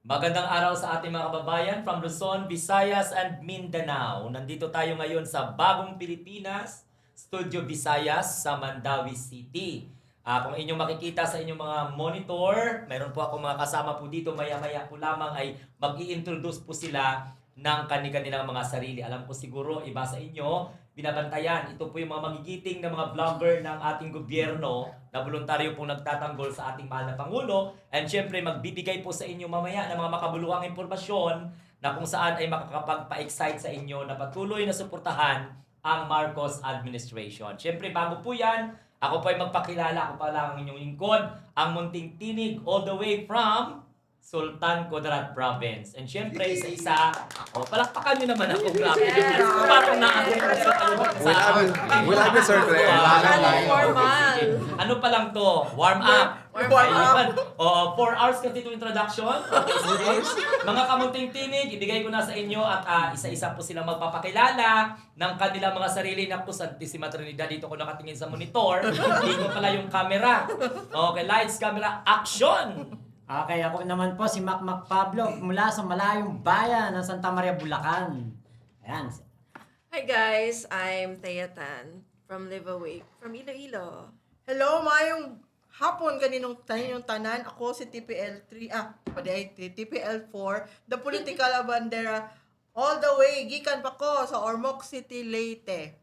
Magandang araw sa ating mga kababayan from Luzon, Visayas, and Mindanao. Nandito tayo ngayon sa Bagong Pilipinas, Studio Visayas sa Mandawi City. Kung inyong makikita sa inyong mga monitor, meron po ako mga kasama po dito. Maya-maya po lamang ay mag-i-introduce po sila ng kanilang mga sarili. Alam ko siguro, iba sa inyo, binabantayan. Ito po yung mga magigiting na mga vlogger ng ating gobyerno na voluntaryo pong nagtatanggol sa ating mahal na Pangulo. And syempre, magbibigay po sa inyo mamaya ng mga makabuluhang impormasyon na kung saan ay makakapagpa-excite sa inyo na patuloy na suportahan ang Marcos administration. Syempre, bago po yan, ako po ay magpakilala. Ako pa lang ang inyong lingkod, ang Munting Tinig all the way from Sultan Kudarat Province. And syempre, isa-isa, palakpakan nyo naman ako. Grabe. Parang We love you, sir. Formal. Ano pa lang to? Warm up. Warm up. 4 hours kasi itong introduction. Okay, mga kamunting tinig, ibigay ko na sa inyo at isa-isa po silang magpapakilala ng kanilang mga sarili. Naku, Santissima Trinidad, dito ko nakatingin sa monitor. Dito pala yung camera. Okay, lights, camera, action! Okay, ako naman po si Mac Pablo mula sa malayong bayan ng Santa Maria, Bulacan. Ayan. Hi guys, I'm Thea Tan from Live Awake from Iloilo. Hello, mayong hapon kaninong tanan. Ako si TPL3, TPL4, the political bandera all the way gikan pa ko sa Ormoc City, Leyte.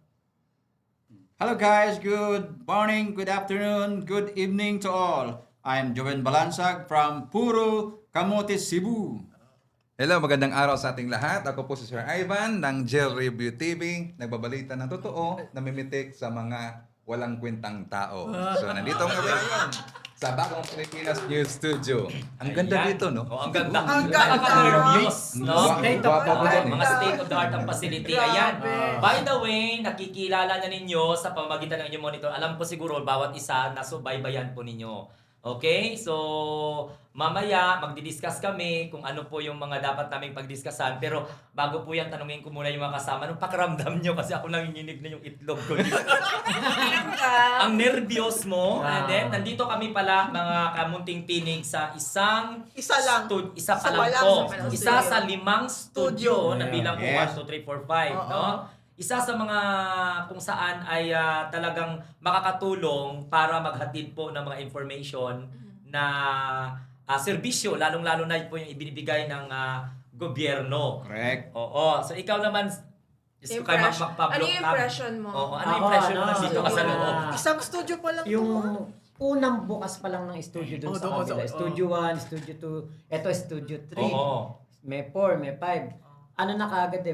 Hello guys, good morning, good afternoon, good evening to all. I'm Joven Balansag from Puro, Camotes, Cebu. Hello, magandang araw sa ating lahat. Ako po si Sir Ivan ng Jail Review TV. Nagbabalita ng totoo, namimitik sa mga walang kwentang tao. So, nandito nga ngayon sa Bagong Pilipinas News Studio. Ang ganda Ayan. dito, no? Ang ganda. Ang ganda. Nakaka-nervyos, no? State of the art. Mga state of the art ang facility. Ayan. Grabe. By the way, nakikilala na ninyo sa pamamagitan ng inyong monitor. Alam ko siguro bawat isa na subaybayan po ninyo. Okay? So, mamaya magdi-discuss kami kung ano po yung mga dapat naming pagdiskussan. Pero bago po yan, tanungin ko muna yung mga kasama. Anong pakiramdam nyo? Kasi ako nanginginig na yung itlog ko. Ang nervyos mo. And then, nandito kami pala, mga kamunting tinig, sa isang Isa lang. isa pa Isa lang pa lang, po. isa pa lang Isa studio. sa 5 studio na bilang po Yes. 1, 2, 3, 4, 5. Oo. No? Isa sa mga kung saan ay talagang makakatulong para maghatid po ng mga information na serbisyo, lalong-lalo na po yung ibinibigay ng gobyerno. Correct. Oo. So ikaw naman, Diyos ko kay Mac Pablo. Ano yung impression mo? Oo. Ano Ako, yung impression mo ano, nandito ka sa yung, loob? Isang studio pa lang Yung to. unang bukas pa lang ng studio dun Oh, sa doon, kabila. doon, Studio 1, Studio 2, eto Studio 3. Oo. May 4, may 5. Ano na kagad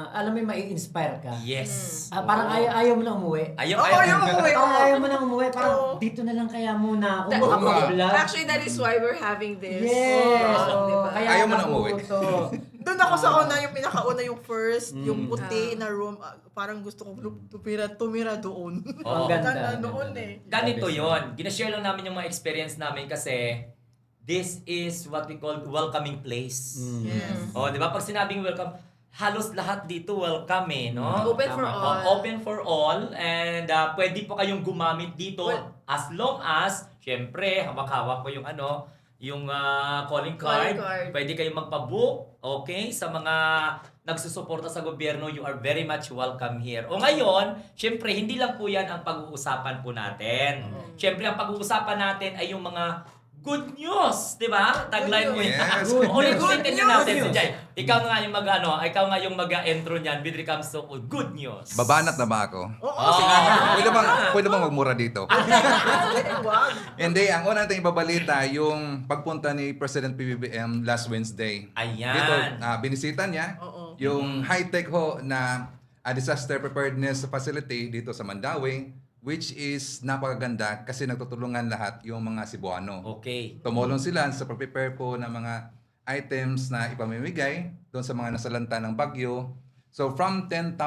alam mo yung mai-inspire ka. Yes. Parang ayaw mo na umuwi. Ayaw, Oo, yung umuwi. Parang ayaw mo na umuwi. Parang Oo. dito na lang kaya muna ako That- makapag-vlog. Actually, that is why we're having this. Yes! Oo, diba? Kaya Ayaw mo na umuwi. Doon ako sa una, yung pinakauna, yung first, yung puti na room. Parang gusto kong tumira doon. Oo. Ang ganda. Noon eh. Ganito yon. Ginashare lang namin yung mga experience namin kasi this is what we call welcoming place. Yes. Oh, di ba? Pag sinabing welcome, halos lahat dito welcome no? Open for Tama. all. Open for all and pwede po kayong gumamit dito as long as, syempre, hawak-hawak ko yung yung calling card. Calling card. Pwede kayong magpa-book, okay? Sa mga nagsusuporta sa gobyerno, you are very much welcome here. O ngayon, syempre, hindi lang po yan ang pag-uusapan po natin. Syempre, ang pag-uusapan natin ay yung mga good news, di ba? Tagline mo yan. Yes. Ulit-ulitin nyo natin si news. Jai. Ikaw nga yung ikaw nga yung mag-intro niyan when it comes to good news. Babanat na ba ako? Oo, Oh. sige. Pwede bang magmura dito? Wag. Hindi, ang una nating ibabalita, yung pagpunta ni President PBBM last Wednesday. Ayan. Dito, binisita niya Oo. yung high-tech ho na disaster preparedness facility dito sa Mandawi, which is napakaganda kasi nagtutulungan lahat yung mga Cebuano. Okay. Tumulong sila sa prepare po ng mga items na ipamimigay doon sa mga nasalanta ng bagyo. So from 10,000,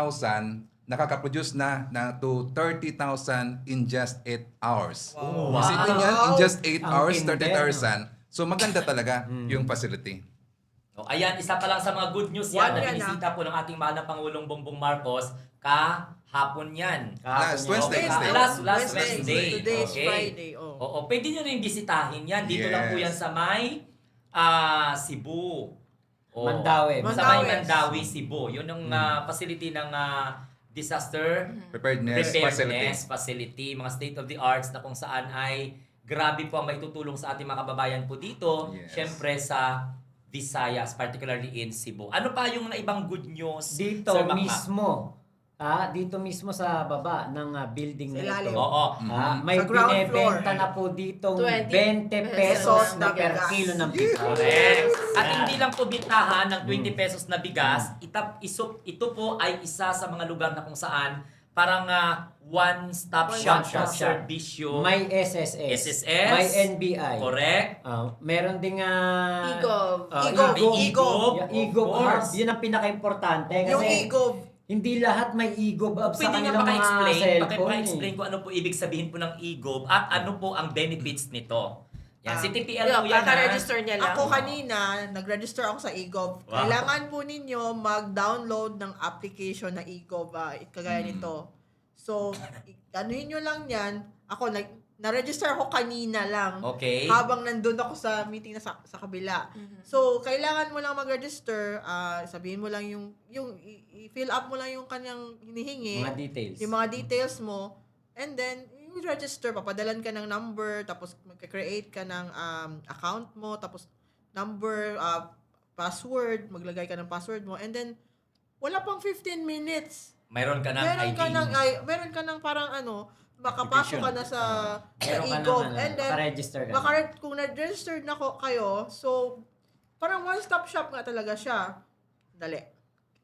nakaka-produce na to 30,000 in just 8 hours. Wow. Isipin yan, in just 8 Ang hours, tindi, 30,000. So maganda talaga yung facility. Ayan, isa pa lang sa mga good news yan One na yan, binisita po ng ating mahal na Pangulong Bongbong Marcos kahapon yan. Last Wednesday. Okay, last Wednesday. Today is Okay. Friday. Oh. Oo, pwede nyo rin bisitahin yan. Dito lang po yan Yes. sa may Cebu. Mandawi. Sa may Mandawi. Mandawi, Cebu. Yun ang facility ng disaster Preparedness facility. preparedness facility, mga state of the arts na kung saan ay grabe po ang maitutulong sa ating mga kababayan po dito. Yes. Syempre sa Visayas, particularly in Cebu. Ano pa yung mga ibang good news? Dito Sir Macmac? mismo. Dito mismo sa baba ng building Sa na ilalim. ito. Oo. May Sa ground binebenta floor. na po ditong 20 20 pesos pesos na na per bigas. kilo ng bigas. Correct. At Yan. hindi lang po bintahan ng 20 pesos na bigas, ito po ay isa sa mga lugar na kung saan parang one-stop shop One-stop shop. serbisyo. May SSS. SSS. May NBI. Correct. Meron ding Igov. Igov. Igov. Yeah, Igov Of Hub. course. Yun ang pinaka-importante. Kasi Yung Igov, hindi lahat may Igov Hub sa Pwede nga kanilang mga paka-explain, cellphone. paki-explain kung ano po ibig sabihin po ng e-gov at ano po ang benefits nito. Yan, si TPL Yeah, po yan. kaka-register niya lang. ako kanina, nag-register ako sa eGov. Wow. Kailangan po ninyo mag-download ng application na eGov, kagaya nito. So, anuhin nyo lang yan. Ako, na-register ako kanina lang. Okay. Habang nandun ako sa meeting na sa kabila. So, kailangan mo lang mag-register, sabihin mo lang i-fill up mo lang yung kanyang hinihingi. Mga details. Yung mga details mo. And then, you register, papadalan ka ng number, tapos magka-create ka ng account mo, tapos number, password, maglagay ka ng password mo. And then, wala pang 15 minutes. Mayroon ka ng ID. Meron ka ng parang makapasok ka na sa Meron ka eGov. ng And then, makaregister ka. kung na-registered na kayo, so, parang one-stop shop nga talaga siya. Dali.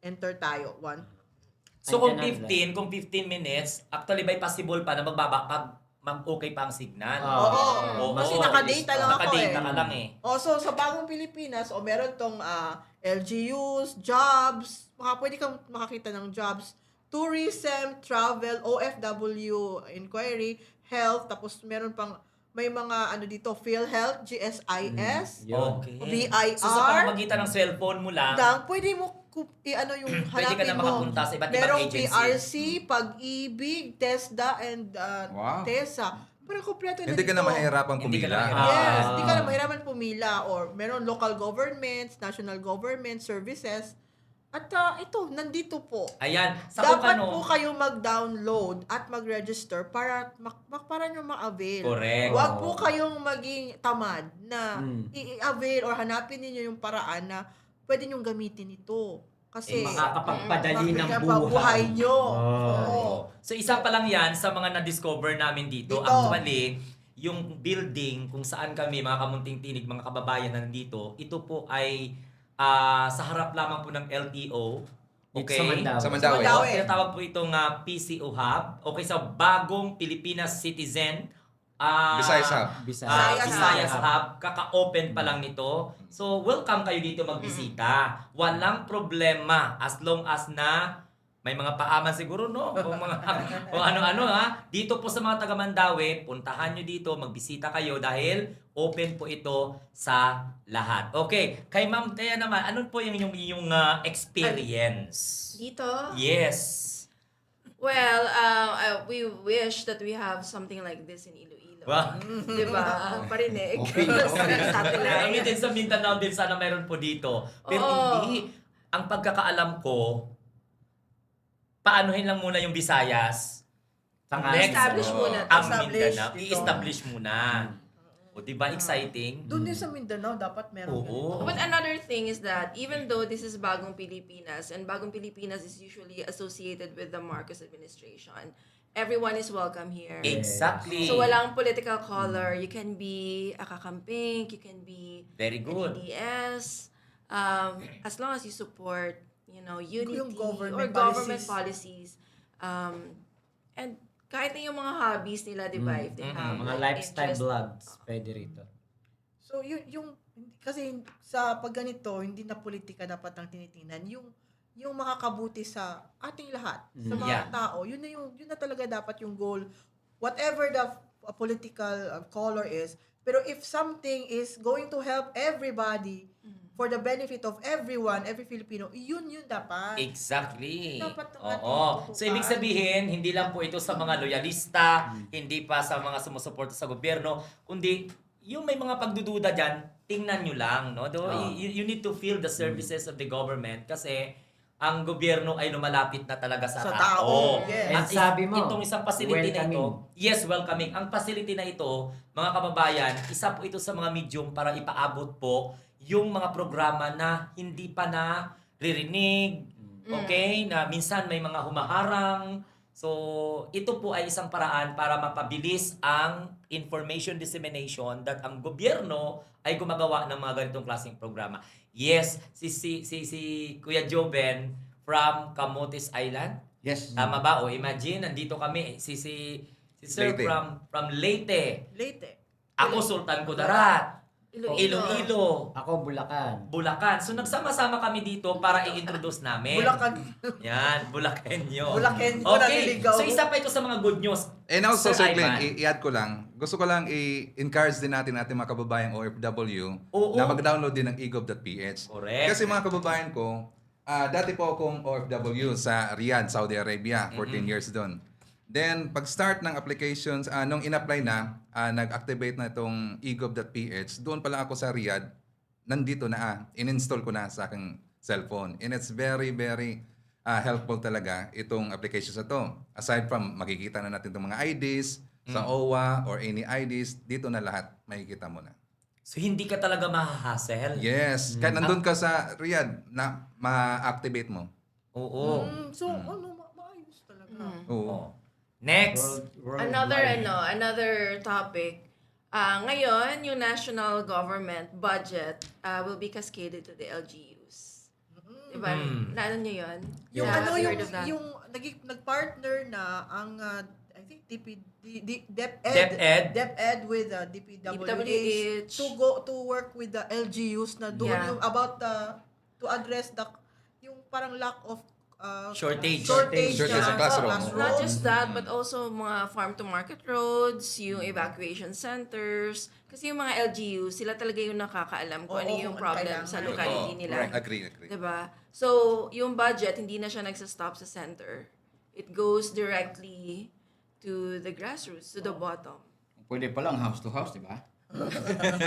Enter tayo. So kung Andyan 15 minutes, actually by possible pa na magbaba pag mag-okay pa ang signal. Oo. Kasi naka-data lang ako Naka-data ka lang eh. So, sa bagong Pilipinas, meron tong LGUs, jobs, pwede kang makakita ng jobs, tourism, travel, OFW, inquiry, health, tapos meron pang, may mga dito, PhilHealth, GSIS, Yun. Okay. BIR, So sa pamamagitan ng cellphone mo lang, pwede mo yung pwede ka hanapin na mo. makapunta sa iba't ibang Merong agency. PRC, Pag-ibig, TESDA, and TESA. Parang kompleto na Hindi ka na dito. mahihirapang Hindi ka na pumila. mahihirapan. Yes, di ka na mahirapan pumila or meron local governments, national government services. At ito, nandito po. ayan, sa kung Dapat ano, po kayo mag-download at mag-register para para nyo ma-avail. Correct. Huwag po kayong maging tamad na Mm. i-avail or hanapin ninyo yung paraan na pwede nyong gamitin ito. Kasi Makakapagpadali ng buhay buhay. nyo. Oh. Oo. So isa pa lang yan sa mga na-discover namin dito. Dito. Actually, yung building kung saan kami, mga kamunting tinig, mga kababayan na nandito, ito po ay sa harap lamang po ng LTO. Okay? Sa Mandawi. Sa Mandawi. Mandawi. Tinatawag po itong PCO Hub. Okay, sa bagong Pilipinas Citizen. Visayas Hub. Visayas Hub. Kaka-open pa lang nito. So, welcome kayo dito magbisita. Walang problema as long as na may mga paaman siguro, no? Kung ano-ano, ha? Dito po sa mga taga Mandawi, puntahan nyo dito, magbisita kayo dahil open po ito sa lahat. Okay, kay Ma'am Thea naman, ano po yung experience? Dito? Yes. Well, we wish that we have something like this in Iloilo. Wow. Diba? Parinig. Okay. Kaya Satellite. din sa Mindanao din sana meron po dito. Pero Oo. hindi. Ang pagkakaalam ko, paanuhin lang muna yung Visayas. Saka- Next, Establish muna. ang Establish Mindanao. dito. I-establish muna. O diba exciting? Doon din sa Mindanao, dapat meron. Oo. But another thing is that even though this is Bagong Pilipinas, and Bagong Pilipinas is usually associated with the Marcos administration, everyone is welcome here. Exactly. So walang political color. You can be a kakamping, you can be Very an good. EDS, as long as you support, unity Yung government or government policies. policies. And kahit na yung mga hobbies nila, di ba? If they have Mga like, lifestyle interest. vlogs, pwede rito. So, kasi sa pag ganito, hindi na politika dapat ang tinitingnan. Yung makakabuti sa ating lahat, sa mga Yeah. tao, yun na talaga dapat yung goal. Whatever the political color is, pero if something is going to help everybody, for the benefit of everyone, every Filipino, yun dapat. Exactly. Dapat ang ating Oo. tutukan. So, ibig sabihin, hindi lang po ito sa mga loyalista, hindi pa sa mga sumusuporta sa gobyerno, kundi yung may mga pagdududa dyan, tingnan nyo lang, no? You need to feel the services of the government kasi ang gobyerno ay lumalapit na talaga sa Sa tao. tao, yes. At And sabi mo, itong isang facility na ito, welcoming. yes, welcoming. Ang facility na ito, mga kababayan, isa po ito sa mga medium para ipaabot po yung mga programa na hindi pa naririnig, okay? Na minsan may mga humaharang. So, ito po ay isang paraan para mapabilis ang information dissemination that ang gobyerno ay gumagawa ng mga ganitong klaseng programa. Yes, si Kuya Joven from Camotes Island. Yes. Tama ba? O imagine, nandito kami. Si Sir Leyte. from Leyte. Late. Ako, Sultan Kudarat. Iloilo. Iloilo. Ako, Bulacan. Bulacan. So nagsama-sama kami dito para i-introduce namin. Bulacan. Yan, Bulakenyo. Bulakenyo, Okay, naliligaw. so isa pa ito sa mga good news. And also, Sir Sir Glenn, Ivan. i-add ko lang, gusto ko lang i-encourage din natin mga kababayang OFW Oo. na mag-download din ng egov.ph. Correct. Kasi mga kababayan ko, dati po akong OFW sa Riyadh, Saudi Arabia, 14 years doon. Then, pag-start ng applications, nung in-apply na, nag-activate na itong egov.ph, doon pala ako sa Riyadh, nandito na, in-install ko na sa aking cellphone. And it's very, very helpful talaga itong applications na to. Aside from makikita na natin itong mga IDs sa OWA or any IDs, dito na lahat makikita mo na. So hindi ka talaga mahahassle. Yes, kahit nandun ka sa Riyadh, na ma-activate mo. Oo. So, maayos talaga. Oo. Next. Another topic. Ngayon, yung national government budget will be cascaded to the LGUs. Diba? Naano nyo yun? Yung Yeah, ano, have you yung, heard of that? yung nag-partner na ang, I think, DepEd. DepEd with DPWH DPWH. to work with the LGUs na doon Yeah. yung about to address yung parang lack of Shortage. Shortage sa classroom. Not just that, but also mga farm-to-market roads, yung evacuation centers. Kasi yung mga LGU, sila talaga yung nakakaalam kung ano Oo, yung kung problem kailangan. sa locality Oo, nila. correct. Agree. Diba? So, yung budget, hindi na siya nagsa-stop sa center. It goes directly to the grassroots, to the bottom. Pwede pa lang house to house, di ba?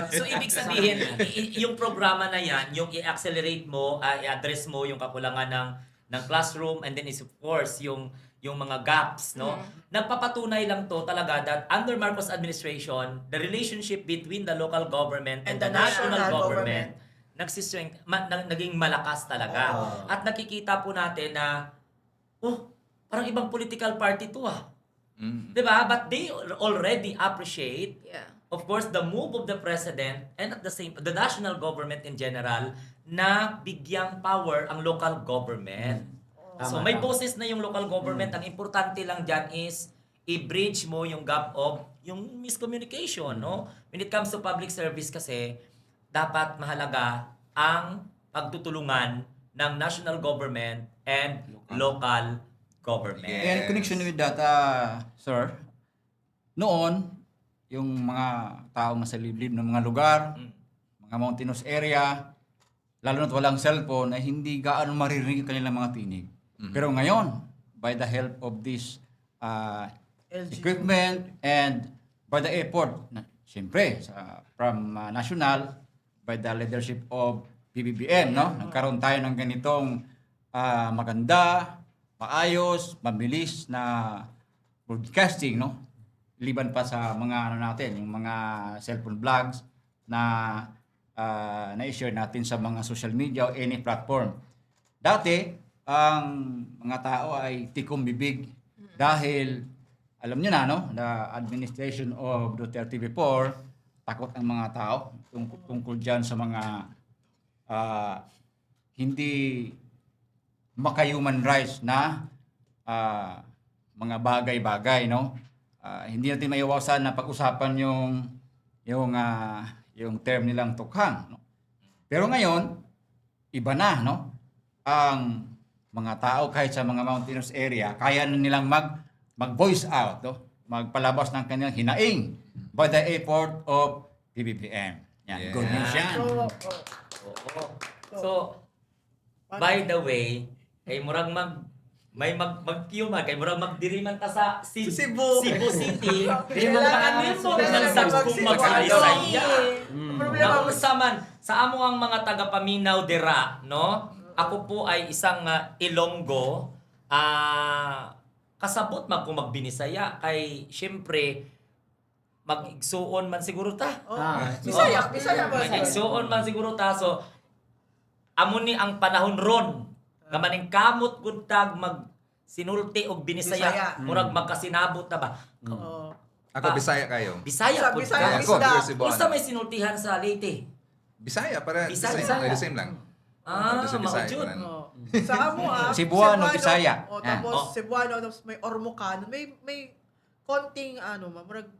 So ibig sabihin, yung programa na yan, yung i-accelerate mo, i-address mo yung kakulangan ng classroom, and then is of course yung mga gaps, no? Nagpapatunay lang to talaga that under Marcos administration, the relationship between the local government and the national government naging malakas talaga. At nakikita po natin na parang ibang political party to Diba? But they already appreciate, Yeah. of course, the move of the president and at the national government in general na bigyang power ang local government. So may boses na yung local government. Ang importante lang dyan is i-bridge mo yung gap of yung miscommunication, no? When it comes to public service kasi, dapat mahalaga ang pagtutulungan ng national government and local government. Yes. And in connection with that, sir, noon, yung mga taong nasa liblib ng mga lugar, mga mountainous area, lalo na't walang cellphone, ay hindi gaano maririnig ang kanilang mga tinig. Pero ngayon, by the help of this equipment and by the effort, siyempre, from national, by the leadership of PBBM, no? Nagkaroon tayo ng ganitong maganda, maayos, mabilis na broadcasting, no? Liban pa sa mga natin, yung mga cellphone vlogs na na-share natin sa mga social media o any platform. Dati, ang mga tao ay tikom bibig dahil alam niyo na, no? The administration of Duterte before, takot ang mga tao tungkol dyan sa mga hindi maka-human rights na mga bagay-bagay, no? Hindi natin maiwasan na pag-usapan yung term nilang tukhang, no? Pero ngayon, iba na, no? Ang mga tao kahit sa mga mountainous area, kaya na nilang mag-voice out, no? Magpalabas ng kanilang hinaing by the effort of PBBM. Yan, Yeah. good news yan. So, by the way, murag may mag-human kay murag magdiriman ta sa Cebu. Cebu City. Kailangan nimo Nagdag kung Cebu. magsaysaya. Problema Naunsa man sa amo ang mga taga-paminaw dira, no? Ako po ay isang Ilonggo. Kasabot man kung magbinisaya kay syempre mag-igsuon man siguro ta. Bisaya ba? Mag-igsuon man siguro ta. So amo ni ang panahon ron nga maning kamot gud tag mag sinulti og binisaya. Bisaya. Murag magkasinabot na ba? Oo. Ako, Bisaya kayo. Bisaya pud Bisaya, ka. Ako, Bisda. pure Cebuano. Unsa may sinultihan sa Leyte? Bisaya, para Bisaya. the same lang. Sa Bisaya, maujud. parang- Oo. Sa amo Cebuano, Bisaya. Tapos Oh. Cebuano, tapos may Ormocan. May konting murag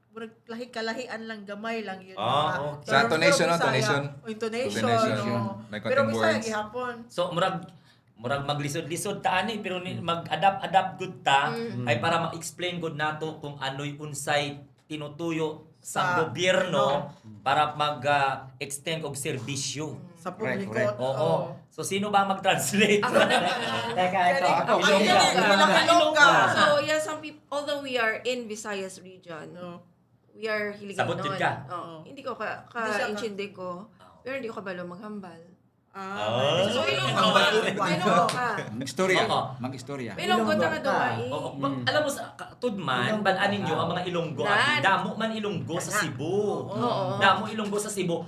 lahi-kalahian lang, gamay lang yun. Ah, Pero- okay. Sa pero intonation, Bisaya, intonation. Intonation, Intonation. oo. May Pero konting Bisaya words. gihapon. So murag maglisod-lisod ta ani pero mag-adapt good ta ay para ma-explain good nato kung ano'y unsay tinutuyo sa Sa gobyerno para mag-extend og serbisyo. Sa Correct, publiko. correct. Oo. So sino ba mag-translate? Ako naman. Teka, ito. Ako, Ang Ilongga. Ilongga. Ilongga. So, yeah, some people, although we are in Visayas region, No. we are Sabot Hiligaynon. yun ka? Oo. Hindi ko Hindi siya ka- ka-intindi ko, pero hindi ko kabalo maghambal. So, Ilonggo ka. Mag-istorya. Oo. Mag-istorya. Ilonggo ta nga daw ay. Oo, alam mo sa tudman, balaan ninyo ang mga Ilonggo at Nan. damo man Ilonggo sa Cebu. Oo. Damo Ilonggo sa Cebu.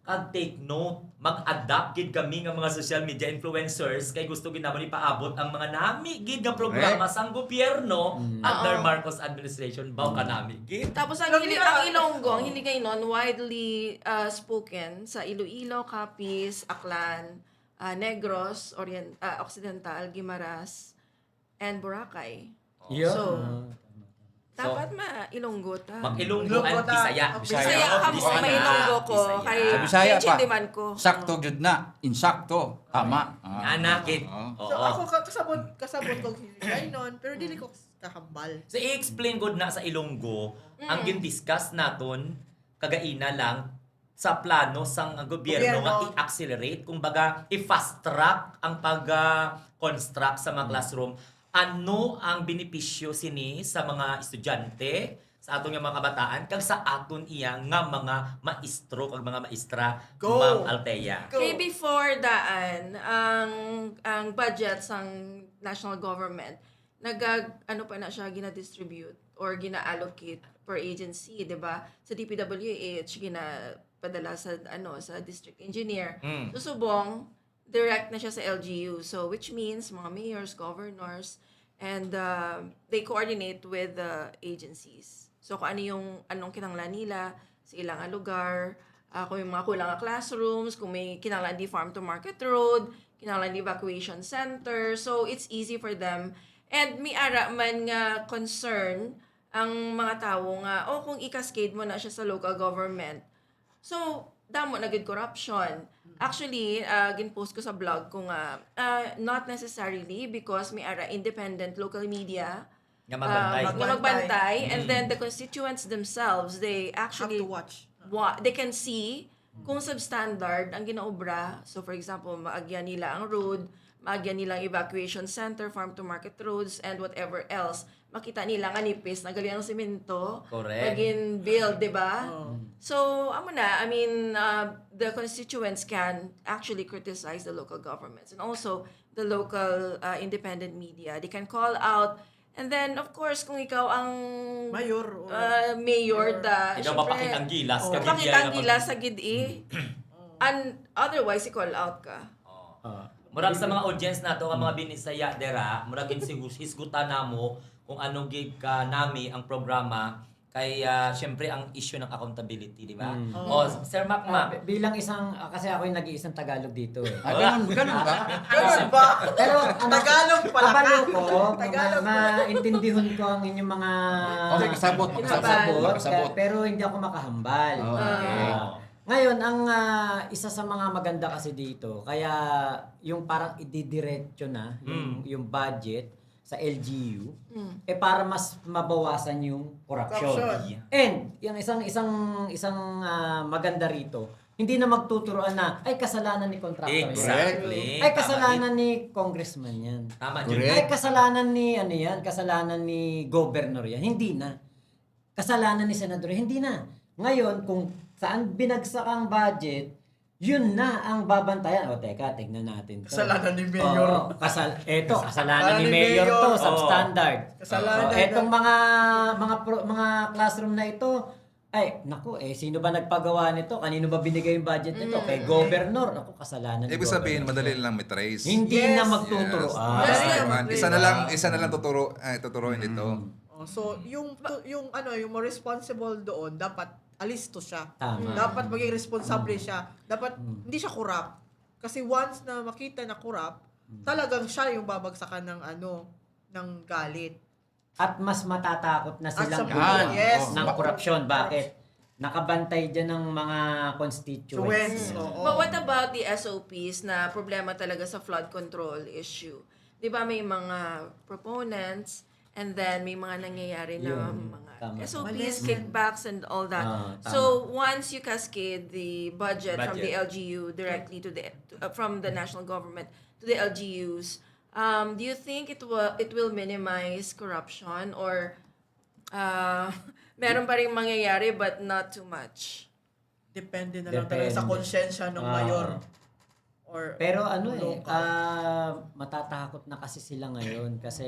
Kag take note, mag-adapt gid kami nga mga social media influencers kay gusto gid namo ni paabot ang mga nami gid nga programa sang gobyerno under Oo. Marcos administration baw kanami gid. Tapos ang, ang Ilonggo, ang Hiligaynon, widely spoken sa Iloilo, Capiz, Aklan, Negros, Occidental, Guimaras, and Boracay. Yun. So, dapat ma-Ilonggo ta. Mag-Ilonggo Ilonggo at ta. Bisaya. Bisaya Oo, ka mo, Bisaya. may Ilonggo ko. Bisaya. Kay Sa Bisaya pa. naintindihan ko. Sakto jud na. Insakto. Tama. Anak gid. Oo. Oo. So ako kasabot ko Hiligaynon, pero dili ko kahambal. So i-explain gud na sa Ilonggo ang gin-discuss naton kagaina lang sa plano sang gobyerno nga Gobyerno. i-accelerate kumbaga i-fast track ang pag-construct sa mga classroom. Ano ang benepisyo sini sa mga estudyante, sa aton nga mga kabataan kag sa aton iya nga mga maestro kag mga maestra, Go. Ma'am Althea. Go. Kay before daan, ang budget sang national government, ano pa na siya gina-distribute or gina-allocate per agency, 'di ba? Sa DPWH ginapadala sa sa district engineer. So subong direct na siya sa LGU. So which means mga mayors, governors, and they coordinate with the agencies. So kung anong kinanglan nila sa ilang lugar, kung may mga kulang nga classrooms, kung may kinanglan di farm to market road, kinanglan di evacuation center. So it's easy for them. And may ara man nga concern ang mga tao nga, kung i-cascade mo na siya sa local government. So, damo na good corruption. Actually, ginpost ko sa blog ko nga, not necessarily because may ara independent local media Nga magbantay. nga magbantay, and then the constituents themselves, they Have actually to watch. they can see kung substandard ang ginaobra. So for example, maagyan nila ang road, maagyan nila ang evacuation center, farm to market roads, and whatever else. Makita nila nga nipis, nagaling ang semento, Correct. maging build, di ba? So, the constituents can actually criticize the local governments and also the local independent media. They can call out. And then, of course, kung ikaw ang Mayor. mayor Ikaw syempre, mapakitang gilas kag mapakitang gilas sa gid and otherwise, i-call out ka. Murag sa mga audience nato nga mga binisaya dera, murag hisgutan namo kung anong gig ka nami ang programa kay syempre ang issue ng accountability, di ba? O Sir Macma, Bilang isang, kasi ako yung nag-iisang Tagalog dito eh. Ganun ba? Ganun ba? Pero Tagalog pala ka. kabalo ko, Tagalog maintindihan ko ang inyong mga Okay, kasabot. kasabot, pero hindi ako makahambal. Okay. Ngayon, ang isa sa mga maganda kasi dito, kaya yung parang ididiretso na, yung budget sa LGU, para mas mabawasan yung corruption. Corruption. And yung isang maganda rito, Hindi na magtuturoan na, ay kasalanan ni contractor yan. Exactly. Ay kasalanan ni congressman yan. Tama Correct. yun. Ay kasalanan ni ano yan, kasalanan ni governor yan. Hindi na. Kasalanan ni senador yan. Hindi na. Ngayon, kung saan binagsak ang budget, yun na ang babantayan. O teka, tignan natin to. Kasalanan ni Mayor. Oo, kasalanan ni Mayor to, Oo. substandard. Kasalanan Oo, ni- etong mga classroom na ito, ay, naku, sino ba nagpagawa nito? Kanino ba binigay yung budget nito? Kay governor. Naku, kasalanan ni Ibig sabihin, governor. madali lang may-trace. Hindi Yes. na magtuturoan. Yes. Isa na lang tuturuin ito. Oh, so yung more responsible doon dapat alisto siya. Tama. Dapat maging responsable siya. Dapat hindi siya corrupt. Kasi once na makita na corrupt, talagang siya yung babagsakan ng galit. At mas matatakot na silang At sa gumawa yes. ng korupsyon. Bakit? Nakabantay dyan ng mga constituents. Oo. But what about the SOPs na problema talaga sa flood control issue? Di ba may mga proponents and then may mga nangyayari na Yun. mga Tama. SOPs, kickbacks and all that. Tama. So once you cascade the budget from the Budget. LGU directly to from the national government to the LGUs, do you think it will minimize corruption or meron pa rin mangyayari but not too much? Depende na lang Depende. talaga sa konsensya ng mayor. Or Pero local. matatakot na kasi sila ngayon kasi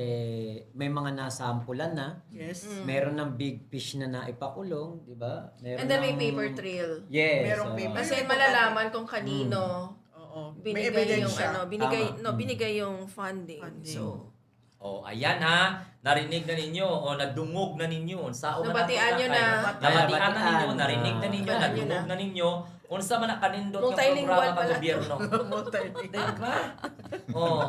may mga nasampulan na. Yes. Meron ng big fish na naipakulong, di ba? Meron And then may ng- paper trail. Yes. Merong paper. Kasi malalaman kung kanino Oo. binigay May yung ebidensya. binigay yung funding. Funding. So, Oh, ayan ha. Narinig na ninyo o nadungog na ninyo. Sa una Nabatian nyo na. Nabatian na ninyo, Nabatian. narinig na ninyo, Nabatian nadungog na. na ninyo. Unsa man na kanindot nga Multilingual programa pala ng gobyerno. Diba? Oh,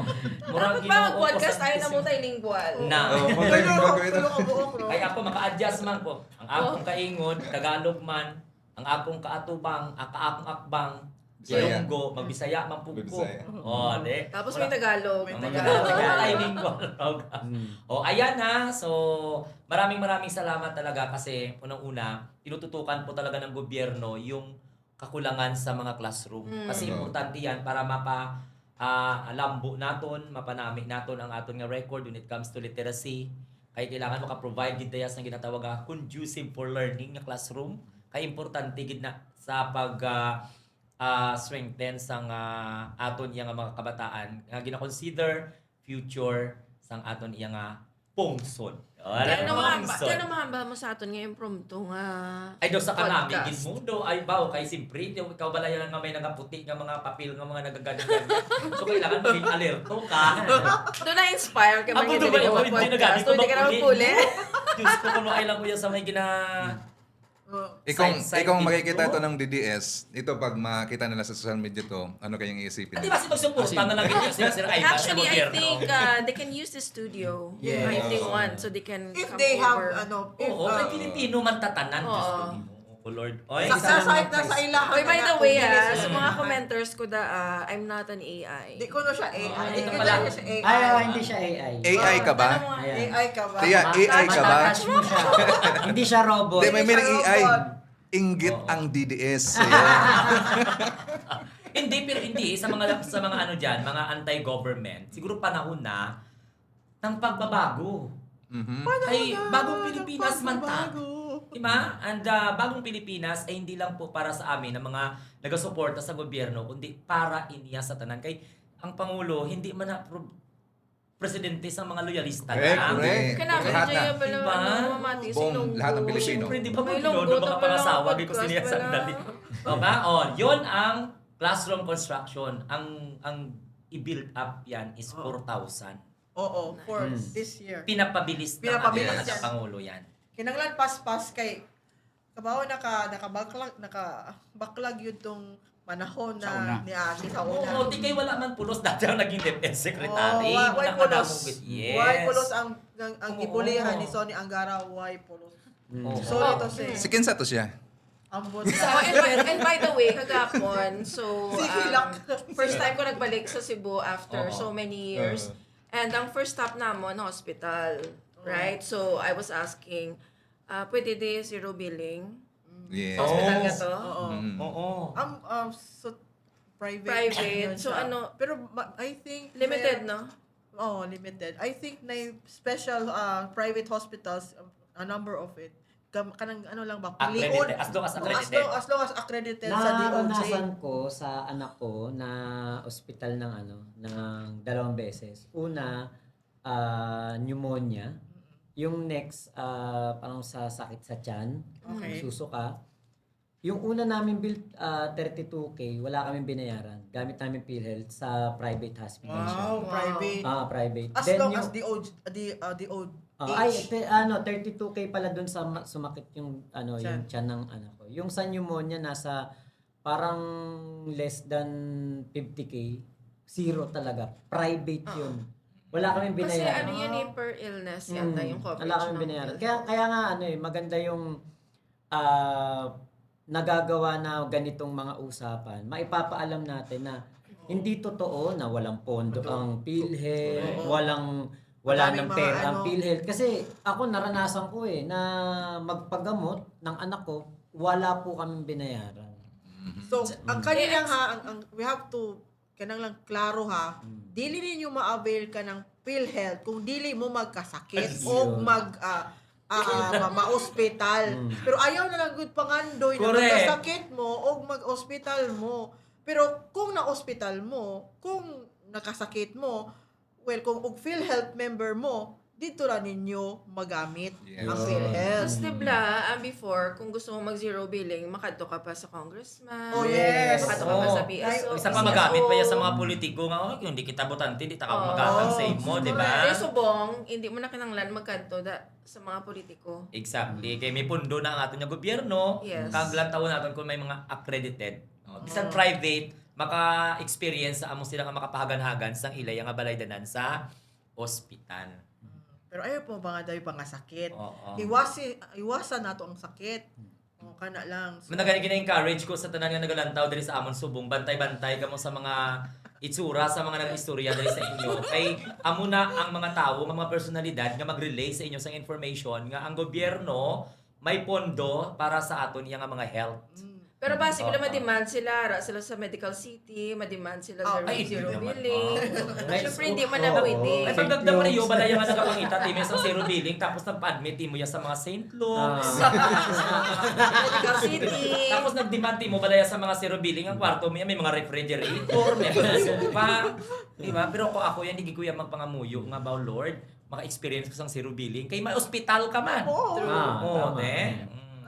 murag dapat ba Ginoo ko podcast sa tayo na isip- multilingual? Na. Multilingual ko ito. Pero kabuok, no? Kaya ako maka-adjust man ko. Ang akong kaingod, Tagalog man, ang akong kaatubang, ang akong akbang, Bisaya. Ilonggo, magbisaya man pug ko. Bisaya. Oh, di. Tapos may Tagalog. May Ang Tagalog. Tagalog. O ayan ha. So, maraming salamat talaga kasi unang-una, tinututukan po talaga ng gobyerno yung kakulangan sa mga classroom. Kasi importante yan para lambo naton, mapanami naton ang aton nga record when it comes to literacy. Kaya kailangan maka-provide gid dayas ng ginatawag nga conducive for learning nga classroom. Kaya importante gid na sa pag strengthen sang aton iya nga mga kabataan nga gina-consider future sang aton iya nga pungsod. Kaya Pungsod. mahamba mo sa aton ngayon prompto nga. Ay do sa kanami podcast. gid mundo ay bawo kay simpre di ikaw balayan nga may nagaputi nga mga papel nga mga nagaganyan. So kailangan maging alerto ka. Doon na-inspire ka Ako man do ba yung ako hindi na gani podcast. ko So, hindi ka na magpuli. Diyos ko kuno ay lang ko yan sa may gina Side Ikaw dito. makikita ito ng DDS, ito pag makita nila sa social media to, ano kayang iisipin? At di ba si pagsuporta na lang gid sila sir ay Actually, I gobyerno. think they can use the studio Yes. if they want. So they can If come they have, over. Oo, kay Pilipino man tatanan Diyos ko Oo. Ginoo. Oh Lord. Oy, Nasa ilahan. Oy, by na the na way, kung bilis sa na- mga commenters ko I'm not an AI. Di ko na siya AI. Ito Hindi ko pala. na siya AI. Hindi siya AI. AI ka ba? Ano mo nga? Ayan. AI ka ba? Tiya, AI ka ba? Matatouch mo siya. Hindi siya robot. Hindi, may Hindi siya meaning AI. robot. Inggit Oo. ang DDS. Ayan. Hindi pero hindi sa mga ano diyan, mga anti-government. Siguro panahon na ng pagbabago. Mhm. Kay bagong Pilipinas man ta. Bago. Diba? And bagong Pilipinas ay hindi lang po para sa amin ng mga nagasuporta sa gobyerno, kundi para iniya sa tanan. Kay ang Pangulo, hindi man na presidente sa mga loyalista Correct, lang. correct. Kanang Lahat na. enjoy ba Diba? mamati si Buong Lunggo. lahat ng Pilipino. Siyempre, di ba May mo lunggo, ng mga tapos pangasawa, lang di ko podcast siniya pala. sandali. Diba? O, yun ang classroom construction. Ang i-build up yan is 4,000. Oo, for this year. Pinapabilis ng Pinapabilis ating yan. Pangulo yan. Kinanglan pas-pas kay kabawa nakabaklag yun tong panahon Sa una. na ni Ate sa Oo, una. di kayo wala man pulos. Dati ang naging DepEd Secretary. Oh, why pulos? Yes. Why pulos ang Oo. ibulihan ni Sonny Angara, why pulos? Oo. So ito si Si Kinsa to siya? ambot So, na. and by the way, kagapon, so, Sige lang. first time ko nagbalik sa Cebu after Oo. so many years. And ang first stop namon, hospital. Right? So, I was asking, pwede di zero billing? Yes. Hospital ka to? Oo. Oo. So, private. Private. yun So, siya. ano, Pero I think... limited, no? Oh, limited. I think na yung special private hospitals, a number of it, kanang ano lang ba? Accredited. As long as accredited. As long as accredited sa DOJ. Naranasan ko sa anak ko na ospital ng ng 2 beses. Una, pneumonia. Yung next, parang sa sakit sa tiyan, Okay. susuka. Yung una namin bill, 32K, wala kaming binayaran. Gamit namin PhilHealth sa private hospital siya. Wow, private. Private. As Then long yung, as DOJ. ay, 32K pala dun sa sumakit yung yung tiyan ng anak ko. Yung sa pneumonia nasa parang less than 50K. Zero talaga. Private yun. Wala kaming Kasi binayaran. ano yun per illness yata yung coverage. Wala kaming ng binayaran. PhilHealth. Kaya nga maganda yung nagagawa na ganitong mga usapan. Maipapaalam natin na hindi totoo na walang pondo ang PhilHealth, wala Maraming ng mga pera ang ano. PhilHealth. Kasi ako naranasan ko na magpagamot ng anak ko, wala po kaming binayaran. So, ang kanilang we have to, kanang lang klaro ha, dili ninyo ma-avail ka ng PhilHealth kung dili mo magkasakit o ma-hospital. Pero ayaw na lang good pangandoy na Correct. magkasakit mo o mag-hospital mo. Pero kung na-hospital mo, kung nakasakit mo, well, kung og PhilHealth member mo, dito ra ninyo magamit Yes. ang PhilHealth. Tapos diba, before, kung gusto mo mag-zero billing, makadto ka pa sa congressman. Oh, yes. Makadto ka pa sa PSO. Isa pa magamit pa yan sa mga politiko nga, kung hindi kita botante, di ta ka magatang sa mo, di ba? Pero subong, hindi mo na kinanglan magkanto sa mga politiko. Exactly. Kaya may pundo na ang ato nga gobyerno. Yes. Kaglan taon natin kung may mga accredited. Bisan private, maka-experience sa among sila nga makapahagan-hagan sang ilay nga balaydanan sa ospital. Pero ayaw po ba nga dahil pa nga sakit. Oo. Iwasan nato ang sakit. O, kana lang. So, Managani gina-encourage ko sa tanan nga nagalantaw diri sa amon subong, bantay-bantay kamo sa mga itsura sa mga nag-istorya diri sa inyo. Kay amo na ang mga tawo, mga personalidad nga mag-relay sa inyo sa information nga ang gobyerno may pondo para sa aton iya nga mga health. Pero possible na ma-demand sila sa Medical City, ma-demand sila sa Ay, zero hindi naman. billing. Right. Siyempre, hindi man na pwede. Ay pagdagdag pa riyo, balaya nga nagapangita, times ang zero billing, tapos nagpa-admit mo yan sa mga St. Luke's. Medical City. Tapos nag-demand mo balaya sa mga zero billing, ang kwarto mo yan, may mga refrigerator, may mga sofa. Diba? Pero kung ako yan, hindi ko yan magpangamuyo nga ba, Lord, maka-experience ko sa zero billing, kay may ospital ka man. Oo. Tama.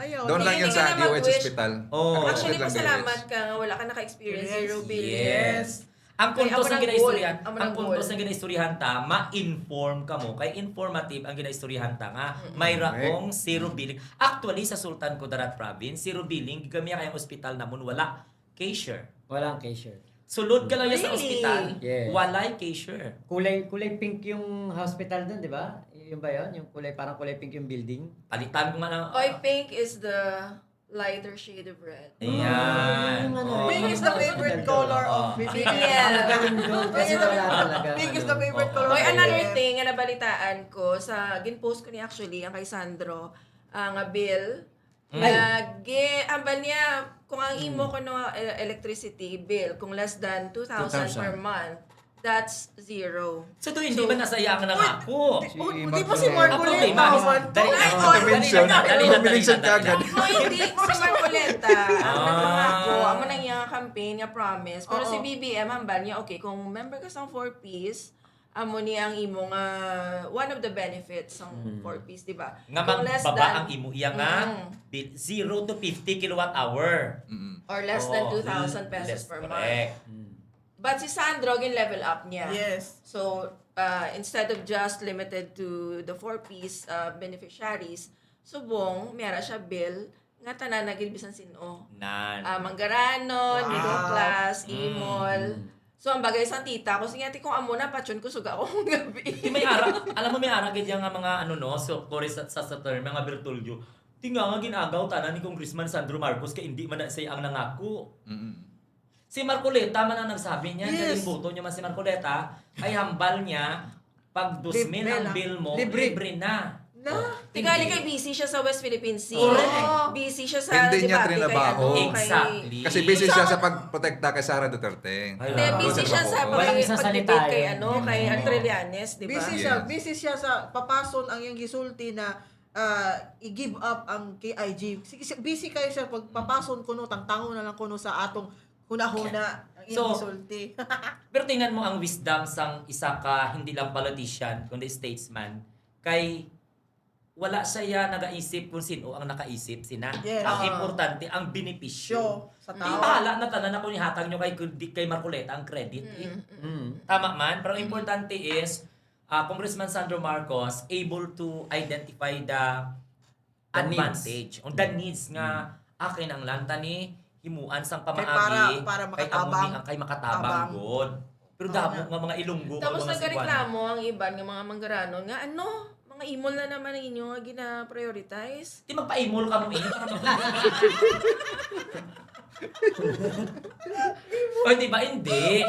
Ayaw. Doon lang yun Hindi ka sa na DOH mag-wish. Hospital. Oh. Actually, Lang pasalamat DOH. ka nga wala ka naka-experience Yes. zero billing. Yes. Ang Ay, punto amo sa ng ginaistoryahan, goal. Amo ang ng punto goal. sa ginaistoryahan ta, ma-inform ka mo. Kay informative ang ginaistoryahan ta nga, may raong zero billing. Actually, sa Sultan Kudarat Province, zero billing, gigamya kayang ospital namon wala cashier. Walang cashier. Sulod ka lang yan sa Really? ospital, Yes. walay cashier. Kulay pink yung hospital doon, di ba? Yung ba yun? Yung parang kulay pink yung building. Palitan ko nga lang. Oy, pink is the lighter shade of red. Ayan. Yung ano, Oh. Pink is the favorite color of BBM. Galing doon kasi wala talaga. Pink is the favorite color Oy, of another BBM. thing nga nabalitaan ko sa ginpost ko ni actually ang kay Sandro nga bill ambal niya kung ang imo ko no electricity bill kung less than 2,000 per month, that's zero. So to hindi ba nasayang na nga ako? Hindi pa si Marcoleta. Dali Ay, na. oy, Mention. Dali na. Mention kagad. No, hindi. Si Marcoleta, ang nagpangako, amo nang iyang campaign, nga promise. Pero si BBM, hambal niya, okay, kung member ka sa 4-piece, amo ni ang imong one of the benefits ng 4-piece, di ba? Nga Kung mang less baba than- ang imo iya nga bill 0 to 50 kilowatt hour. or less than Oo, 2,000 pesos less, per month. correct. But si Sandro, gin-level up niya. Yes. So, instead of just limited to the 4-piece beneficiaries, subong, mayroon siya bill nga tanan na gilbisan sino. Nan. Manggaranon, middle class, Mm. imol. So, ang bagay sa tita ko, singati kung amo na, patyon ko suga akong gabi. Di may ara, alam mo may ara gid nga mga ano no, so sa term mga Bertolio. Di nga ginagaw tanan ni Congressman Sandro Marcos kay hindi man na say ang nangako. Si Marcoleta man ang nagsabi niya, Yes. yes. Boto niya man si Marcoleta, ay hambal niya pag 2,000 Libre ang lang. bill mo, Libre. libre na. Tingali kay busy siya sa West Philippine Sea. Correct. Busy siya sa Hindi niya debate kay trinabaho. Exactly. Kasi busy siya sa pagprotekta kay Sara Duterte. Ay, Hindi, wow. busy siya sa Walang isang pag-debate salita kay yun. kay Antrillanes, di ba? Busy siya sa papason ang iyang gisulti na i-give up ang KIG. Busy kayo siya pag papason kuno tangtango na lang kuno sa atong hunahuna ang iyang So, gisulti. Pero tingnan mo ang wisdom sang isa ka hindi lang politician kundi statesman kay wala siya nagaisip kung sino ang nakaisip sina. Yes. Ang importante ang benepisyo. Sa Di tao. bahala na tanan ako ni hatag nyo kay Marcoleta ang credit. Tama man, pero ang importante is Congressman Sandro Marcos able to identify the advantage on the needs nga akin ang lanta ni himuan sang pamaagi para kay makatabang. amuni ang kay makatabang Tabang. god. Pero damo nga mga ilunggo Tapos mga nagkareklamo ang iban ng mga manggaranon nga mga imol na naman ang inyo nga gina-prioritize. Di magpa-imol ka mo para O di ba hindi?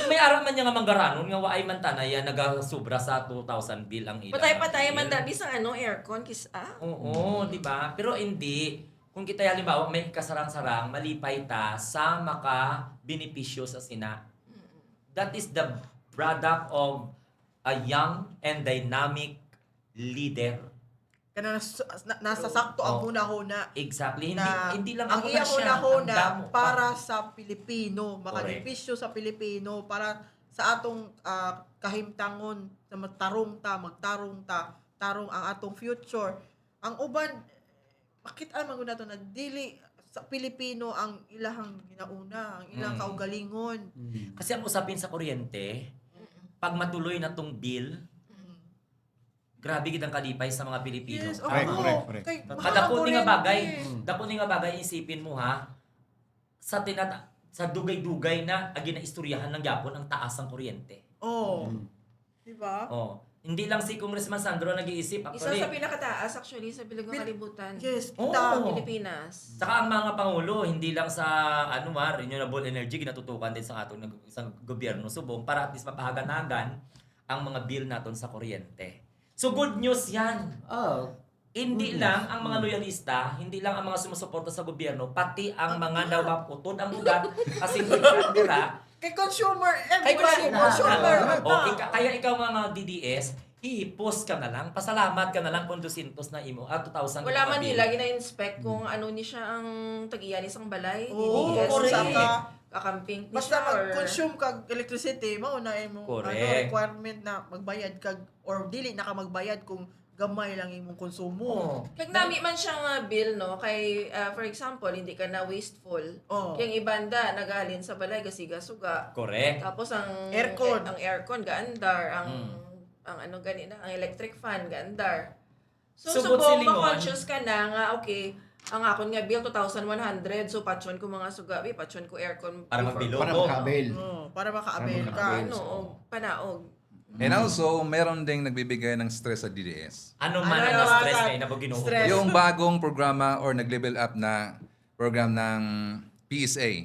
May araw man niya nga manggaranon nga waay man tanaya nagasubra sa 2,000 bill ang ilang. Patay-patay man dabi sa aircon Oo, di ba? Pero hindi. Kung kita halimbawa may kasarang-sarang, malipay ta sa maka-benepisyo sa sina. That is the product of a young and dynamic leader. Kana nasa sakto ang Oh. hunahuna. Exactly. Na Hindi lang ang ako iya na siya. hunahuna ang damo pa. para sa Pilipino, makabenepisyo sa Pilipino, para sa atong kahimtangon na magtarong ta, tarong ang atong future. Ang uban, bakit man guna to na dili sa Pilipino ang ilahang ginauna, ang ilang kaugalingon. Kasi ang usapin sa kuryente, pag matuloy na tong bill, grabe gid ang kalipay sa mga Pilipino. Yes, Correct, oo. correct. Kay, Kadako ni nga mahal ang bagay, kuryente. dako ni nga bagay isipin mo ha. Sa dugay-dugay na ginaistoryahan ng Japon ang taas ng kuryente. Oo. Diba? Oh, hindi lang si Congressman Sandro nag-iisip Isa actually. sa pinakataas actually sa bilang ng kalibutan. Yes, Oo. kita. Pilipinas. Saka ang mga pangulo hindi lang sa renewable energy ginatutukan din sa atong isang gobyerno subong para at least mapahaganagan ang mga bill naton sa kuryente. So good news 'yan. Oh, Hindi lang ang mga loyalista, hindi lang ang mga sumusuporta sa gobyerno, pati ang mga nawaputod ang ugat kasi nagkakira. Kay consumer, Kay consumer. Kaya ikaw mga DDS, i-post ka na lang, pasalamat ka na lang kung 200 na imo, 2,000 Wala man bill. nila gina-inspect kung ano ni siya ang tag-iyan isang balay. Oo, DDS, correct. saka, kakamping ni basta siya or... mag-consume kag electricity, maunahin mo Correct. requirement na magbayad kag or dili na ka magbayad kung gamay lang imong konsumo. Oo. Kag nami man siya nga bill, no? Kay, for example, hindi ka na wasteful. Oh. Kaya ibanda, nagahalin sa balay, gasiga-suga. Correct. Tapos ang Aircon. ang aircon gaandar, ang ano ganina, ang electric fan gaandar. So Sugod subong silingon. ma-conscious ka na nga okay, ang akon nga bill 2,100 so patson ko mga sugabi, patson ko aircon Para before- magbilog. Para maka-avail. Para maka-avail ka. Ano, og panaog. And also, meron ding nagbibigay ng stress sa DDS. Ano man Ano ang stress naman? ngayon na Ginoo? Stress. Yung bagong programa or nag-level up na program ng PSA,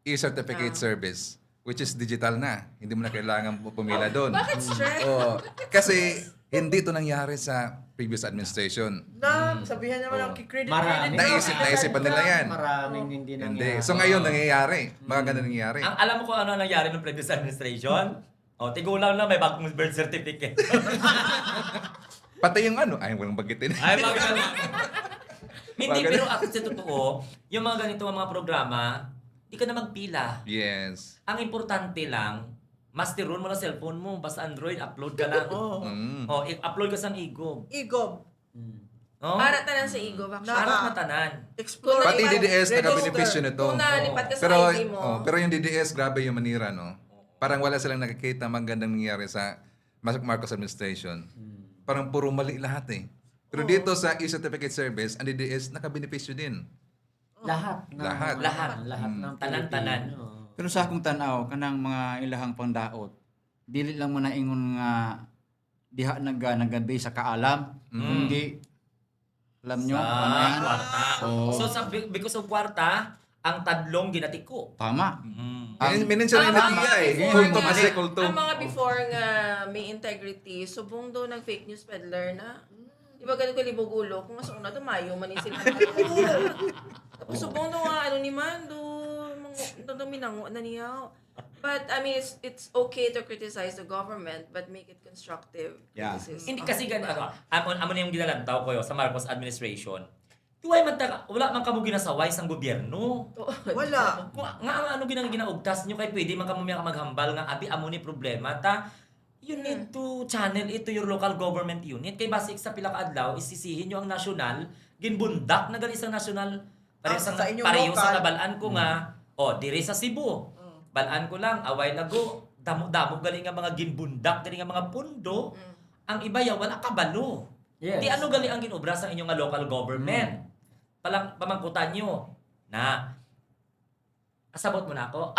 e-certificate service, which is digital na. Hindi mo na kailangan pumila doon. Bakit stress? Oh, kasi hindi to nangyari sa previous administration. Na, sabihan naman ang credit. Marami. Naisipan nila yan. maraming hindi Hindi. nangyari. So ngayon nangyayari. Maganda nangyayari. Ang alam mo kung ano nangyari ng previous administration? O, tigulang na may bagong birth certificate. Pati yung ano, ay walang bagitin. Ay, bakit na Hindi, Bakit? pero ako sa totoo, yung mga ganito mga programa, di ka na magpila. Yes. Ang importante lang, masteron mo na cellphone mo, basta Android, upload ka lang. Oh. O, upload ka sa Igob. Igob. No? Para tanan sa ego, actually. Para na tanan. Explore. Pati DDS naka-beneficio nito. Kung nalipat ka sa Pero, ID mo. pero yung DDS, grabe yung manira, no? Parang wala silang nakikita magandang nangyari sa Marcos administration. Parang puro mali lahat eh. Pero dito sa e-certificate service, ang DDS naka-beneficio din. Lahat. Lahat. Lahat ng Tanan-tanan. Pilipino. Pero sa akong tanaw, kanang mga ilahang pangdaot, dili lang mo na ingon nga diha naggabi sa kaalam. Hindi. Alam nyo? Sa ano yan? kwarta. Oo. So, because of kwarta, ang tadlong ginatiko. Tama. Minin siya rin natiya eh. Kulto kasi kulto. Ang mga before nga may integrity, subong doon ng fake news peddler na. Di ba ganun kalibog ulo? Kung masok na, tumayo man sila. Tapos subong to nga, ano ni Mando, mga minango na niya. But, I mean, it's okay to criticize the government, but make it constructive Yeah. criticism. Hindi kasi ganito, amo na yung ginalantaw ko sa Marcos administration. Tuway man wala man kamo ginasaway sang gobyerno. Wala. Kung nga ang ano ginaugtas nyo kay pwede man kamo maghambal nga abi amo ni problema ta you need to channel it to your local government unit kay basic sa pila ka adlaw isisihin nyo ang nasyonal ginbundak na gali sa nasyonal pareho Sa sa inyong pareho sa local. nabalaan ko nga diri sa Cebu. Balaan ko lang a while ago damo-damo gali nga mga ginbundak diri nga mga pundo ang iba ya wala kabalo. Yes. Di ano gali ang ginobra sa inyong nga local government. Palang pamangkutan nyo na asabot mo na ako.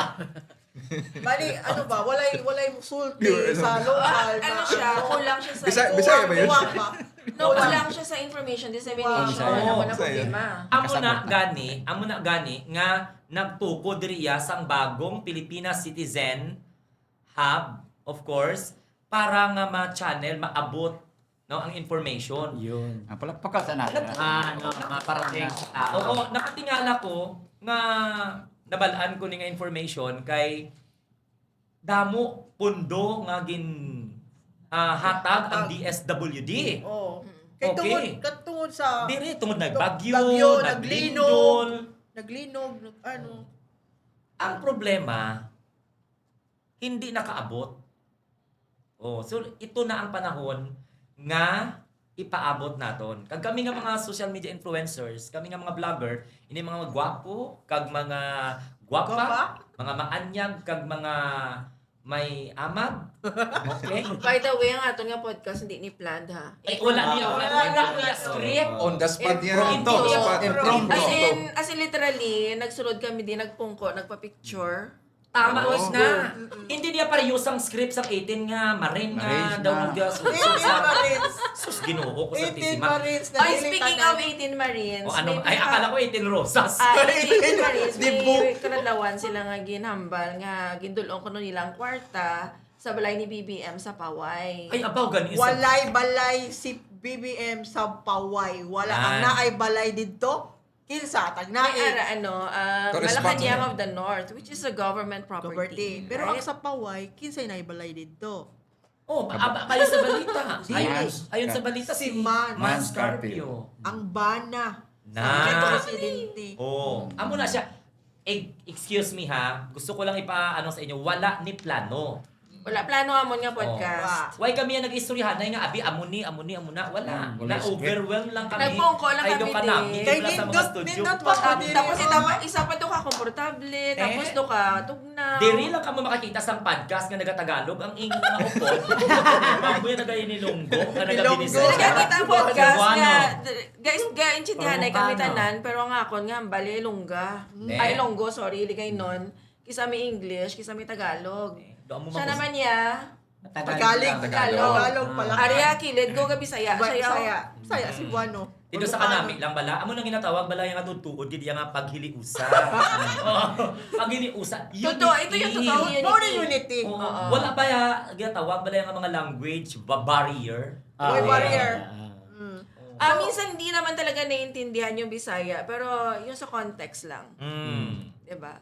Bali, ano ba, walay sulti Pure, sa local na Ano siya, kulang siya sa... Bisaya ba yun? Kuwang ba? No, kulang siya sa information dissemination. Wow. Wala mo na Bisaya. problema. amo na gani nga nagtuko diriya sang bagong Pilipinas Citizen Hub, of course, para nga ma-channel, maabot no ang information. Yun. Palakpakan sa natin. Maparating. Oo, nakatingala ko nga nabalaan ko ni nga information kay damo pundo nga gin hatag ang DSWD. Oo. Kay Okay. tungod sa Diri tungod Bagyo, nagbagyo, naglindol. naglinog, ano. Ang problema hindi nakaabot. So ito na ang panahon nga ipaabot naton. Kag kami nga mga social media influencers, kami nga mga vlogger, ini mga gwapo, kag mga gwapa, Gwapa? mga maanyag, kag mga may amag. Okay? By the way, ang aton nga podcast hindi ni planned ha. Wala niya script. On the spot yan. Impromptu. On the spot. Impromptu. As in literally, nagsunod kami din, nagpungko, nagpa-picture. Tama Oo. na. Hindi niya parehas ang script sa 18 nga, marin nga, Marin daw nga. nga. 18 Marines. Sus, ginoo ko sa 18 tisima. Marines na Ay, dili speaking tanan. of 18 Marines, O ano, may ay akala ko 18 rosas. 18 Marines, Dibo. may kadalawan sila nga ginhambal, nga gindulong ko nilang kwarta sa balay ni BBM sa Paway. Ay, abaw, ganun. Walay balay si BBM sa Paway. Wala ang Ah. naay balay dito. Kinsa tag May naay ara, Correspond Malacanang mo. of the North, which is a government property. property. Pero ang right? sa Paway, kinsay naay balay dito. Oh, ayon sa balita. Yes. Ayon sa balita Si si Man. Man Scarpio. Ang bana. Na. Sa presidente. Oh, amo na siya. Excuse me ha. Gusto ko lang ipaano sa inyo, wala ni plano. Wala plano amon nga podcast. Why kami ang nag-istoryahan na nga abi amuni na wala. Wala Na-overwhelm lang kami. Nagpungko lang Ay, kami doon ka na. din. Hindi Kay lang sa mga nindot, studio. nindot pa ko din. Tapos isa pa to ka komportable, tapos to ka tugnaw. Diri lang ka mo makakita sa podcast nga naga-Tagalog ang ingong mga upod. Mabuya na gayon ni Lunggo, nga naga-Binisay. Ilonggo. Nagkakita ang podcast Cebuano. nga, guys, intindihan ay kami Ilonggo. tanan, pero ang akon nga, ang bali, Ilongga. Ay, Ilonggo, sorry, ligay nun. Kisa may English, kisa may Tagalog. Doon mo Siya mag- naman niya, Tagalog. Tagalog. Tagalog pala. Arya, kilid ko, Bisaya. Saya si Buano. Dito sa kanami lang bala. Amo nang ginatawag bala yung atutuod gid nga paghiliusa. Paghiliusa. Totoo, ito yung totoo. More unity. Oo. Oo. Wala ba ya ginatawag bala yung mga language barrier? May barrier. Minsan hindi naman talaga naiintindihan yung Bisaya, pero yung sa context lang. Mm. Diba?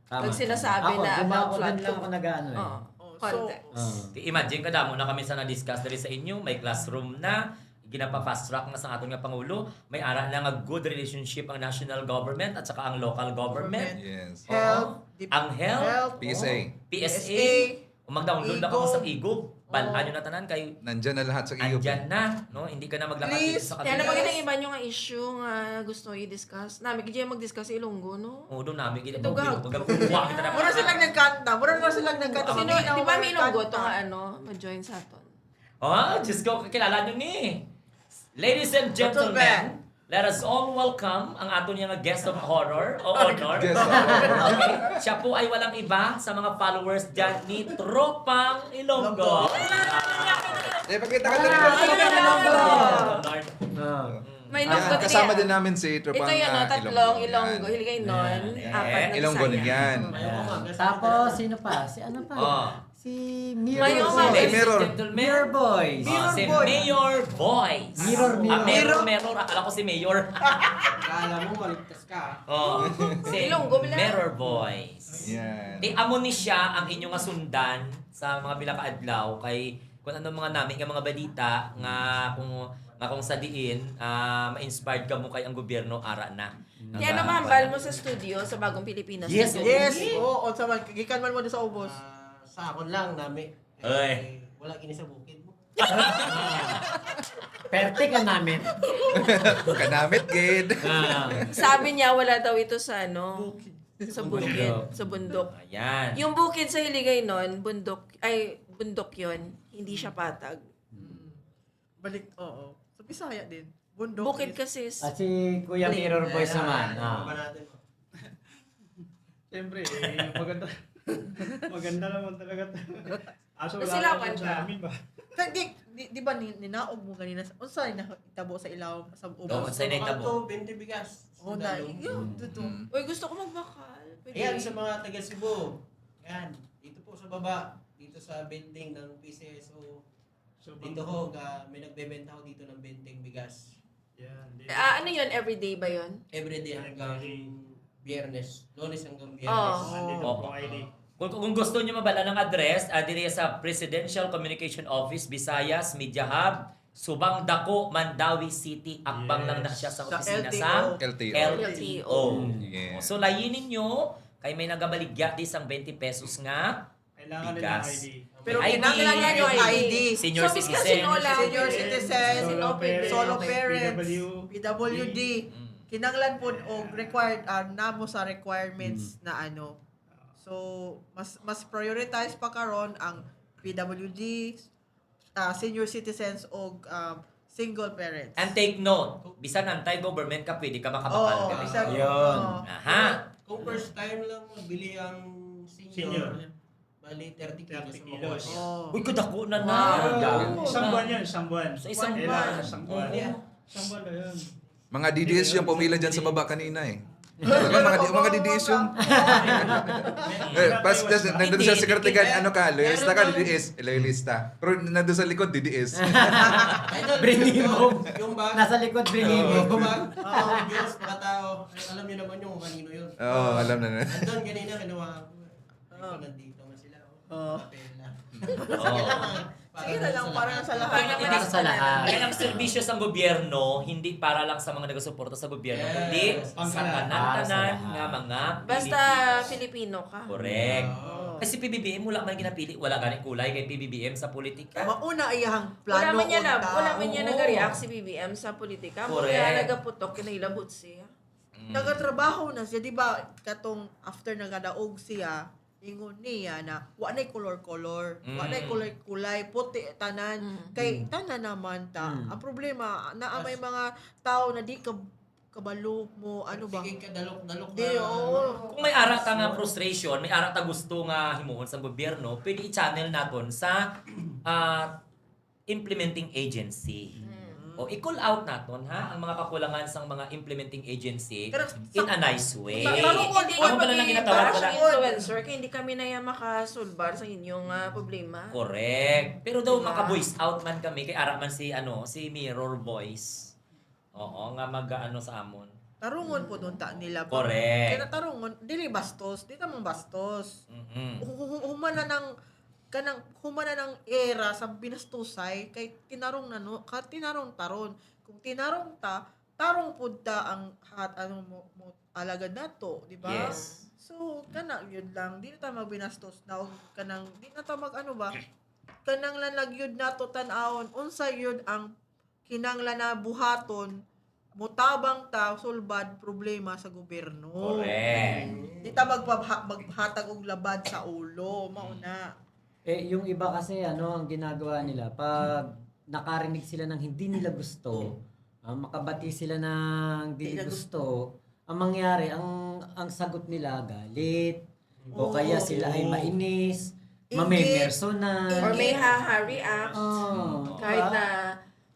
Tama. Pag sinasabi Ako, na diba about ako flood din lang ako nag-ano eh. Oo. So, Context. Imagine kadamo na kami sa na-discuss diri sa inyo, may classroom na ginapa-fast track na sa aton nga pangulo, may ara na nga good relationship ang national government at saka ang local government. Yes. health, Ang health, PSA. PSA, mag-download na ka mo sa Igog. Balaan nyo na tanan kay Nandyan na lahat sa iyo. andyan na, no? Hindi ka na maglakad dito Please. sa Kaya kabila. naman yung iba nyo nga issue nga gusto i-discuss. Namin, kaya mag-discuss Ilonggo, no? Oo, doon namin gina Ito ga- magkukuha kita na. Mura silang nagkanta. Mura silang nagkanta. Sino, Hindi na di ba ako may Ilonggo nagkanta. to nga ano, ma-join sa aton? Diyos ko, kilala nyo ni. Ladies and gentlemen, let us all welcome ang ato niya nga guest of honor o honor. Guest of honor. Okay? Siya po ay walang iba sa mga followers dyan ni Tropang Ilonggo. Pakita ka na rin. May Yan, Ilonggo kasama din namin si Ito Tropang yun, no, tatlong Ilonggo. Yan. Hiligay nun, Yan. apat na Ilonggo din Bisaya. yan. Tapos, sino pa? Si ano pa? Oh. Si Si Mayo, Mirror. Mayo. Si Mirror. Mirror Boys. Si Mayor Voice. Mirror. Mirror. Akala ko si Mayor. Kala mo, maligtas ka. Oh, si Ilonggo bila. Mirror Voice. Yan. Amo ni siya ang inyong asundan sa mga bilakaadlaw kay kung ano mga namin nga mga balita nga kung sa diin ma-inspired ka mo kay ang gobyerno ara na. Yan ang mahambal mo sa studio sa Bagong Pilipinas. Yes, Studio. Yes, oo, sa man, gikan man mo din sa ubos. Sa akon lang, nami. Ay. Wala kini sa bukid mo. Perte ka namin. Kanamit, kid. Sabi niya wala daw ito sa sa bukid, sa bundok. Ayan. Yung bukid sa Hiligay nun, bundok yon, hindi siya patag. Balik, oo. Sa Bisaya din. Bundok. Bukid is- kasi At si Kuya Mirror Boys naman. Ba natin? Siyempre, maganda. Maganda naman talaga. Aso wala Nasilawan naman ka. sa amin ba? Kaya di ba ninaog mo ganina? Unsa itabo sa ilaw sa ubos? Oo, sa Ito, initabo. 20 bigas. Oh, na, yun, tuto. Uy, gusto ko magbakal. Pwede. Ayan sa mga taga Cebu. Yan. Dito po sa baba. Dito sa building ng PCSO. So, Dito ho, may nagbebenta ho dito ng 20 bigas. Yan. Ano yun? Everyday ba yun? Everyday hanggang Biyernes. Lunes hanggang Oo. Biyernes. Andito Oo. po ID. Kung gusto niyo mabala ng address, diri sa Presidential Communication Office, Visayas Media Hub, Subang Dako, Mandawi City. Akbang lang na siya sa Sa opisina LTO. sa LTO. LTO. Yeah. So layinin nyo, kay may nagabaligya di sang 20 pesos nga, Kailangan nila Bigas. ID. Pero ID. kinakailangan yung ID. senior So, citizen. Sinola. Senior citizen, Solo parents, solo parents, PW. PWD. Mm. Kinanglan po o required namo sa requirements na So mas prioritize pa karon ang PWD, senior citizens o single parents. And take note, bisan anti-government ka, pwede ka Oo, makabakal ka. bisag Yun. Aha. Kung first time lang nabili ang Senior. bali 30 kilos 30 ang kilos. makuha. Oh. Uy, kadako na na. Wow. Dako Isang na. buwan yan, isang buwan. Sa isang One buwan. month. Isang buwan. Yeah. Isang buwan na yun. Mga DDS yung pumila dyan sa baba kanina eh. Diba, mga DDS yung... Pas, nandun sa sekretarigan, ano ka, loyalista ka, DDS, loyalista. Pero nandun sa likod, DDS. Bring him home. Yung bag. Nasa likod, bring him Yung home. bag. Bills, mga tao. Alam niyo naman yung kung kanino yun. Oo, alam na na. Andun kanina, kinuha ko. Nandito man sila. Oo. Pela. Sige na lang, para sa lahat. Para Para sa lahat. Kaya ang serbisyo sa gobyerno, hindi para lang sa mga nagasuporta sa gobyerno, Yes. kundi sa Para sa tanan-tanan lahat. nga mga Basta Pilipino. Filipino ka. Correct. Oo. Kasi PBBM, wala man ginapili. Wala ganing kulay kay PBBM sa politika. Mauna iyang Wala plano man niya na, unta. wala man niya Oo. nag-react si BBM sa politika. Correct. Kaya nagaputok, kinahilabot siya. Nagatrabaho na siya, di ba? Katong after nagadaog siya, ingon niya na wa nay color-color, wa nay kulay-kulay, puti tanan. Kay tanan naman ta. Ang problema na may mga tao na di kabalo mo ano ba? Sige ka, dalok-dalok Di, oo. Kung may ara ta nga frustration, may ara ta gusto nga himuon sa gobyerno, pwede i-channel naton sa implementing agency. O i-call out naton ha ang mga kakulangan sa mga implementing agency Pero in a nice way. Hindi Ako pala lang ginatawag ko siya na. influencer, kaya hindi kami na yan makasulbar sa inyong problema. Correct. Pero daw Diba? maka-voice out man kami kay ara man si si Mirror Voice. Oo, nga mag-ano sa amon. Tarungon po doon ta nila. Correct. Kaya tarungon, dili bastos, di ta mong bastos. Mhm. Humana ng era sa binastusay kay tinarong tinarong taron. Kung tinarong ta, tarong pud ta ang mo alagad nato, di ba? Yes. So kana yun lang, di na ta magbinastos na og kanang di na ta kanang lanagyud nato tan-awon unsa yun ang kinanglan na buhaton mutabang ta sulbad problema sa gobyerno. Correct. Di ta maghatag og labad sa ulo, mauna. Yung iba kasi ang ginagawa nila pag nakarinig sila ng hindi nila gusto, makabati sila ng hindi gusto, ang mangyari ang sagot nila galit o kaya sila ay mainis, mamemersonan. Or may haha react. Oh, Kahit diba? na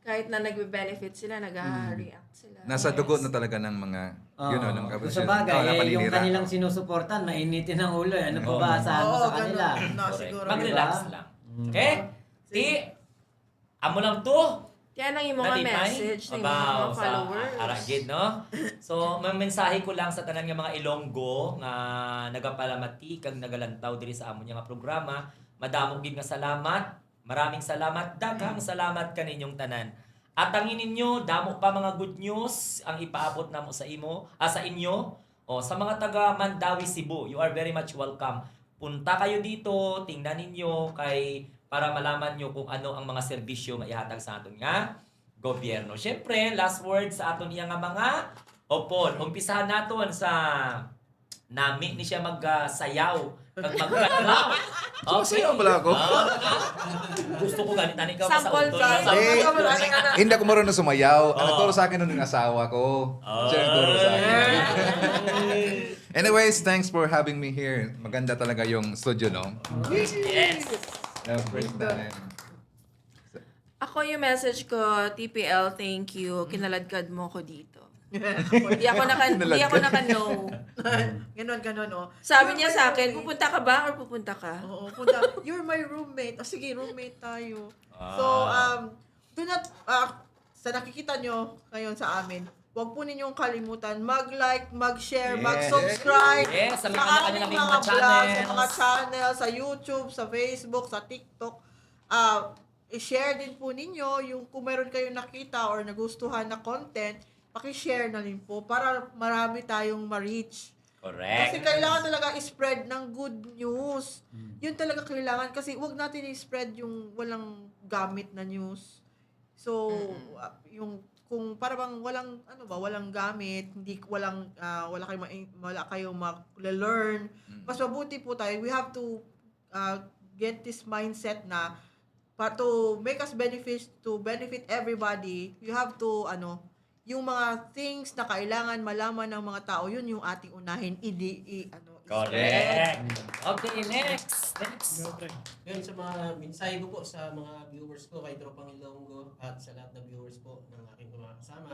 kahit na nagbe-benefit sila, nag-react sila. Nasa dugo na talaga ng mga, ng Sa bagay, yung paninira. kanilang sinusuportan, mainitin ang ulo. Ano pa ba asahan mo Oo, sa kanila? ganun. No, Correct. siguro. Mag-relax Diba? lang. Okay? Ti, amo lang to. Kaya nang yung mga message ng mga followers. Aragid, no? So, may mensahe ko lang sa tanan nga mga Ilonggo nga nagapalamati kag nagalantaw diri sa amon nga programa. Madamo gid nga salamat. Maraming salamat. Daghang salamat kaninyong tanan. At ang ninyo, damo pa mga good news ang ipaabot namo sa sa inyo. O, sa mga taga Mandawi, Cebu, you are very much welcome. Punta kayo dito, tingnan ninyo para malaman nyo kung ano ang mga serbisyo nga ihatag sa aton nga gobyerno. Siyempre, last word sa aton iya nga mga opon. Umpisahan naton sa nami ni siya magsayaw kag magkalaw. Sumasayaw pala ako. Gusto ko ganit ani ka Sample ka. Eh, Sample ka. hindi ako marunong sumayaw. Ang nagturo sa akin nun yung asawa ko. Siya ang nagturo sa akin. Anyways, thanks for having me here. Maganda talaga yung studio, no? Yes. First time. Ako yung message ko, TPL, thank you. Kinaladkad mo ko dito. Hindi ako naka-no. Ganon, oh. Sabi niya sa akin, pupunta ka ba or pupunta ka? Oo, punta. You're my roommate. Sige, roommate tayo. So, do not, sa nakikita nyo ngayon sa amin, huwag po ninyong kalimutan mag-like, mag-share, Yes. mag-subscribe Yes, sa mga aming kanilang mga mga vlogs, sa mga channels. channel, sa YouTube, sa Facebook, sa TikTok. I-share din po ninyo yung kung meron kayong nakita or nagustuhan na content, paki-share na rin po para marami tayong ma-reach. Correct. Kasi kailangan talaga i-spread ng good news. Yun talaga kailangan kasi wag natin i-spread yung walang gamit na news. So, yung kung para bang walang gamit, wala kayong ma-learn. Mas mabuti po tayo. We have to get this mindset na to make us benefit everybody, you have to yung mga things na kailangan malaman ng mga tao, yun yung ating unahin Correct. Okay, next. Ngayon sa mga mensahe ko po sa mga viewers ko, kay Tropang Ilonggo at sa lahat ng viewers po ng aking mga kasama,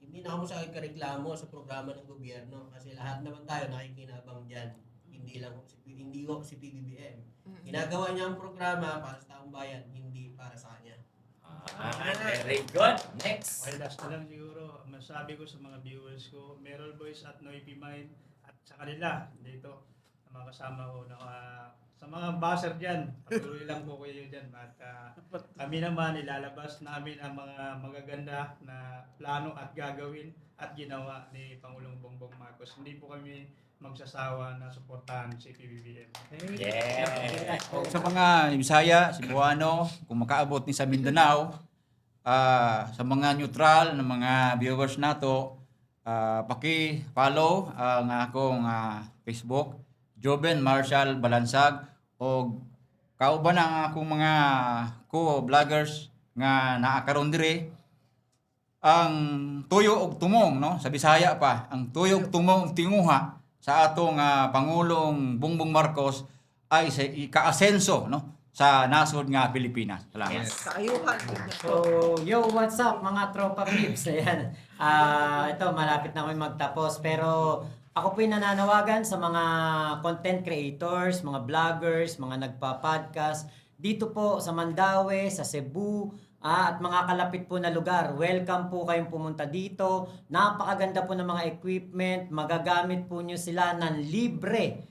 hindi na ako sa akin kareklamo sa programa ng gobyerno kasi lahat naman tayo nakikinabang dyan. Hindi ko si PBBM. Ginagawa niya ang programa para sa taong bayan, hindi para sa kanya. Very good. Next. Okay, last na lang siguro, masabi ko sa mga viewers ko, Meryl Boys at Noipy Mind at sa kanila dito, sa mga kasama ko, sa mga buzzer dyan, patuloy lang po kayo dyan. At kami naman ilalabas namin ang mga magaganda na plano at gagawin at ginawa ni Pangulong Bongbong Marcos. Hindi po kami magsasawa na suportahan si PBBM. Yeah. Sa mga Bisaya, Cebuano, kung makaabot ni sa Mindanao, sa mga neutral na mga viewers nato, paki-follow ang akong Facebook, Joven Marshall Balansag, o kauban ang akong mga co-vloggers nga naakaron dire ang tuyo og tumong, no, sa Bisaya pa, ang tuyo og tumong tinguha sa atong Pangulong Bongbong Marcos ay sa ika-asenso, no, sa nasod nga Pilipinas. Salamat. Yes. Kaayuhan. So, yo, what's up mga tropa peeps? Ayan. Ito, malapit na kami magtapos. Pero ako po yung nananawagan sa mga content creators, mga vloggers, mga nagpa-podcast. Dito po sa Mandawi, sa Cebu, at mga kalapit po na lugar. Welcome po kayong pumunta dito. Napakaganda po ng mga equipment. Magagamit po nyo sila ng libre.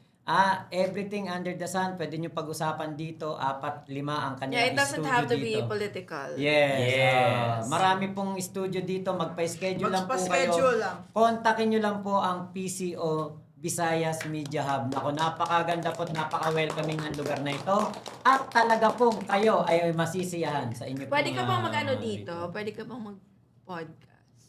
Everything under the sun, pwede nyo pag-usapan dito. 4-5 ang kanilang Yeah, it doesn't studio have to dito. be political. Yes. Marami pong studio dito. Magpa-schedule lang po kayo. Magpa-schedule lang. Kontakin nyo lang po ang PCO Visayas Media Hub. Naku, napakaganda po at napaka-welcoming ng lugar na ito. At talaga pong kayo ay masisiyahan sa inyo. Pwede ka pong, bang mag-ano dito? Pwede ka bang mag-podcast?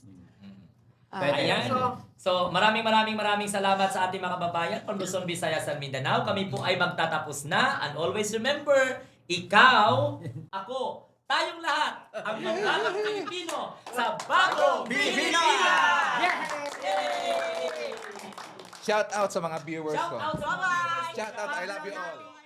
Pwede. Ayan. So, maraming salamat sa ating mga kababayan from Luzon, Visayas, and Mindanao. Kami po ay magtatapos na. And always remember, ikaw, ako, tayong lahat, ang mga Pilipino sa Bagong Pilipinas! Shout out sa mga viewers Shout ko. out sa mga Shout out, I love you all.